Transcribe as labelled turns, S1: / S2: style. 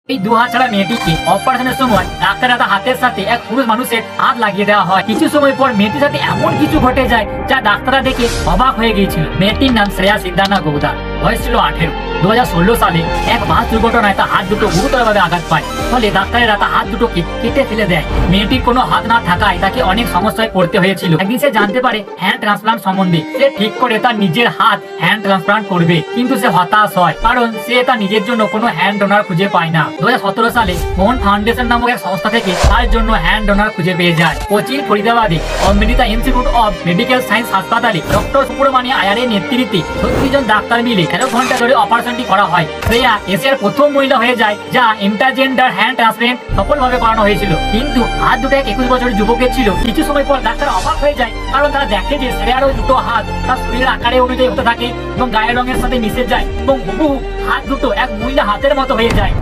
S1: এই দু হাত ছাড়া মেয়েটিকে অপারেশনের সময় ডাক্তার তার হাতের সাথে এক পুরুষ মানুষের হাত লাগিয়ে দেওয়া হয়। কিছু সময় পর মেয়েটির সাথে এমন কিছু ঘটে যায় যা ডাক্তাররা দেখে অবাক হয়ে গিয়েছিল। মেয়েটির নাম শ্রেয়া সিদ্ধানা গৌদার, বয়স ছিল 18। 2016 সালে এক বাস দুর্ঘটনায় তার হাত দুটো গুরুতরভাবে আঘাত পায়, ফলে ডাক্তারেরা তার হাত দুটোকে কেটে ফেলে দেয়। মেয়েটির কোনো হাত না থাকায় তাকে অনেক সমস্যায় পড়তে হয়েছিল। একদিন সে জানতে পারে হ্যান্ড ট্রান্সপ্লান্ট সম্বন্ধে। সে ঠিক করে তার নিজের হাত হ্যান্ড ট্রান্সপ্লান্ট করবে, কিন্তু সে হতাশ হয় কারণ সে তার নিজের জন্য কোনো হ্যান্ড ডোনার খুঁজে পায় না। 2017 সালে মোহন ফাউন্ডেশন নামক এক সংস্থা থেকে তার জন্য হ্যান্ড ডোনার খুঁজে পেয়ে যায়। কোচিং ফরিদাবাদে Amrita institute of medical science হাসপাতালে ডক্টর সুব্রমণি আয়ারের নেতৃত্বে 36 জন ডাক্তার মিলে 13 ঘন্টা ধরে অপারেশনটি করা হয়। শ্রেয়া এশিয়ার প্রথম মহিলা হয়ে যায় যা ইন্টারজেন্ডার হ্যান্ড ট্রান্সপ্লান্ট সফলভাবে করানো হয়েছিল। কিন্তু হাত দুটো এক 21 বছরের যুবকের ছিল। কিছু সময় পর ডাক্তার অবাক হয়ে যায় কারণ তারা দেখে যে শ্রেয়ারও দুটো হাত তার শরীরের আকারে অনুযায়ী হতে থাকে এবং গায়ের রঙের সাথে মিশে যায় এবং হুবহু হাত দুটো এক মহিলা হাতের মতো হয়ে যায়।